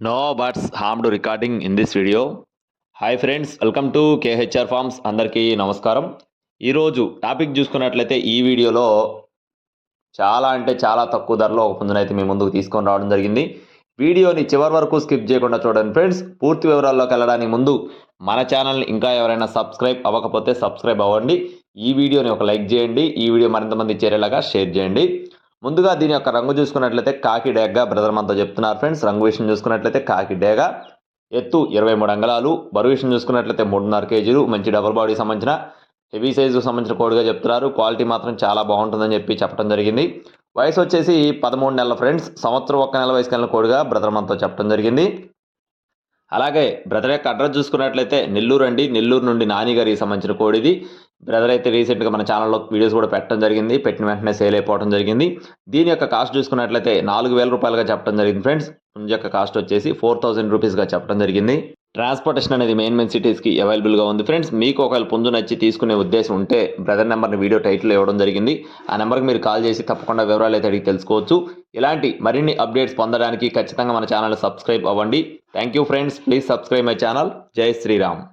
No buts harmed recording in this video. Hi friends, welcome to KHR forms. అందరికీ నమస్కారం. ఈరోజు topic చూసుకున్నట్లయితే ఈ వీడియోలో చాలా అంటే చాలా తక్కువ ధరలో ఒక పుంజునైతే మీ ముందుకు తీసుకొని రావడం జరిగింది. వీడియోని చివరి వరకు స్కిప్ చేయకుండా చూడండి ఫ్రెండ్స్. పూర్తి వివరాల్లోకి వెళ్ళడానికి ముందు మన ఛానల్ని ఇంకా ఎవరైనా సబ్స్క్రైబ్ అవ్వకపోతే సబ్స్క్రైబ్ అవ్వండి. ఈ వీడియోని ఒక లైక్ చేయండి. ఈ వీడియో మరింత మంది చేరేలాగా షేర్ చేయండి. ముందుగా దీని యొక్క రంగు చూసుకున్నట్లయితే కాకి డేగగా బ్రదర్ మనతో చెప్తున్నారు ఫ్రెండ్స్. రంగు విషయం చూసుకున్నట్లయితే కాకి డేగ, ఎత్తు 23 అంగుళాలు, బరువు విషయం చూసుకున్నట్లయితే 3.5 కేజీలు, మంచి డబుల్ బాడీ సంబంధించిన హెవీ సైజు సంబంధించిన కోడిగా చెప్తున్నారు. క్వాలిటీ మాత్రం చాలా బాగుంటుందని చెప్పి చెప్పడం జరిగింది. వయసు వచ్చేసి 13 నెలల ఫ్రెండ్స్. సంవత్సరం 1 నెల వయసు కలిగిన కోడిగా బ్రదర్ మనతో చెప్పడం జరిగింది. అలాగే బ్రదర్ యొక్క అడ్రస్ చూసుకున్నట్లయితే నెల్లూరు అండి. నెల్లూరు నుండి నాని గారికి సంబంధించిన కోడిది. బ్రదర్ అయితే రీసెంట్గా మన ఛానల్లో వీడియోస్ కూడా పెట్టడం జరిగింది. పెట్టిన వెంటనే సేల్ అయిపోవడం జరిగింది. దీని యొక్క కాస్ట్ చూసుకున్నట్లయితే 4,000 రూపాయలుగా చెప్పడం జరిగింది ఫ్రెండ్స్. పుంజ యొక్క కాస్ట్ వచ్చేసి 4,000 రూపీస్గా చెప్పడం జరిగింది. ట్రాన్స్పోర్టేషన్ అనేది మెయిన్ సిటీస్కి అవైలబుల్గా ఉంది ఫ్రెండ్స్. మీకు ఒకవేళ పుంజు నచ్చి తీసుకునే ఉద్దేశం ఉంటే బ్రదర్ నెంబర్ని వీడియో టైటిల్లో ఇవ్వడం జరిగింది. ఆ నెంబర్కి మీరు కాల్ చేసి తప్పకుండా వివరాలు అయితే అడిగి తెలుసుకోవచ్చు. ఇలాంటి మరిన్ని అప్డేట్స్ పొందడానికి ఖచ్చితంగా మన ఛానల్ సబ్స్క్రైబ్ అవ్వండి. Thank you friends. Please subscribe my channel. జై శ్రీరామ్.